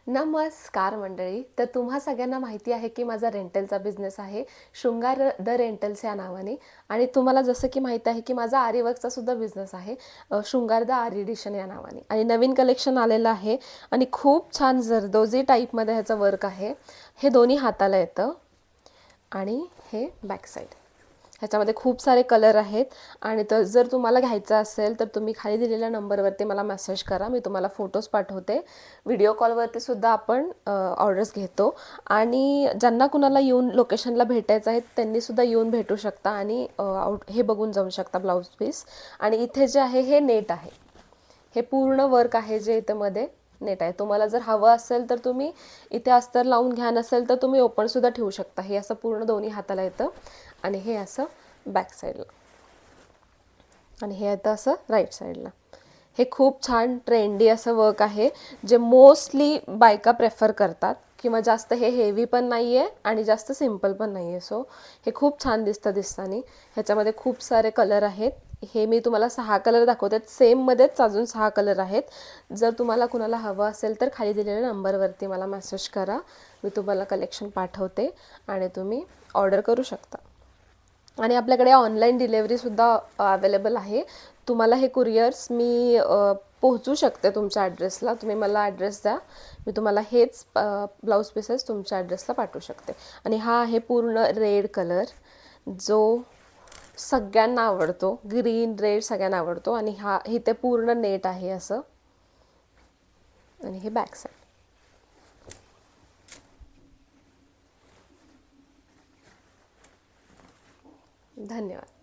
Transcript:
नमस्कार मंडळी. तर तुम्हा सगळ्यांना माहिती आहे की माझा रेंटलचा बिझनेस आहे शृंगार द रेंटल्स या नावाने. आणि तुम्हाला जसं की माहीत आहे की माझा आरीवर्कचा सुद्धा बिझनेस आहे शृंगार द आरी एडिशन या नावाने. आणि नवीन कलेक्शन आलेलं आहे आणि खूप छान जरदोजी टाईपमध्ये ह्याचं वर्क आहे. हे दोन्ही हाताला येतं आणि हे बॅक साईड. ह्याच्यामध्ये खूप सारे कलर आहेत. आणि तर जर तुम्हाला घ्यायचं असेल तर तुम्ही खाली दिलेल्या नंबरवरती मला मेसेज करा, मी तुम्हाला फोटोज पाठवते. व्हिडिओ कॉलवरती सुद्धा आपण ऑर्डर्स घेतो. आणि ज्यांना कुणाला येऊन लोकेशनला भेटायचं आहे त्यांनी सुद्धा येऊन भेटू शकता आणि हे बघून जाऊ शकता ब्लाऊज पीस. आणि इथे जे आहे हे नेट आहे, हे पूर्ण वर्क आहे जे इथे मध्ये नेट आहे. तुम्हाला जर हवं असेल तर तुम्ही इथे अस्तर लावून घ्या, नसेल तर तुम्ही ओपन सुद्धा ठेवू शकता. हे असं पूर्ण दोन्ही हाताला येतं आणि हे असं बॅक साईडला आणि हे येतं असं राईट साईडला. हे खूप छान ट्रेंडी असं वर्क आहे जे मोस्टली बायका प्रेफर करतात. किंवा जास्त हे हेवी पण नाही आहे आणि जास्त सिम्पल पण नाही आहे. सो हे खूप छान दिसतं दिसतानी. ह्याच्यामध्ये खूप सारे कलर आहेत. हे मी तुम्हाला 6 कलर दाखवते. सेममध्येच अजून 6 कलर आहेत. जर तुम्हाला कुणाला हवं असेल तर खाली दिलेल्या नंबरवरती मला मेसेज करा, मी तुम्हाला कलेक्शन पाठवते आणि तुम्ही ऑर्डर करू शकता. आणि आपल्याकडे ऑनलाईन डिलेवरीसुद्धा अवेलेबल आहे. तुम्हाला हे कुरिअर्स मी पोहोचू शकते तुमच्या ॲड्रेसला. तुम्ही मला ॲड्रेस द्या, मी तुम्हाला हेच ब्लाऊज पीसेस तुमच्या ॲड्रेसला पाठवू शकते. आणि हा आहे पूर्ण रेड कलर जो सगळ्यांना आवडतो. ग्रीन रेड सगळ्यांना आवडतो. आणि हा इथे पूर्ण नेट आहे असं. आणि हे बॅक साईड. धन्यवाद.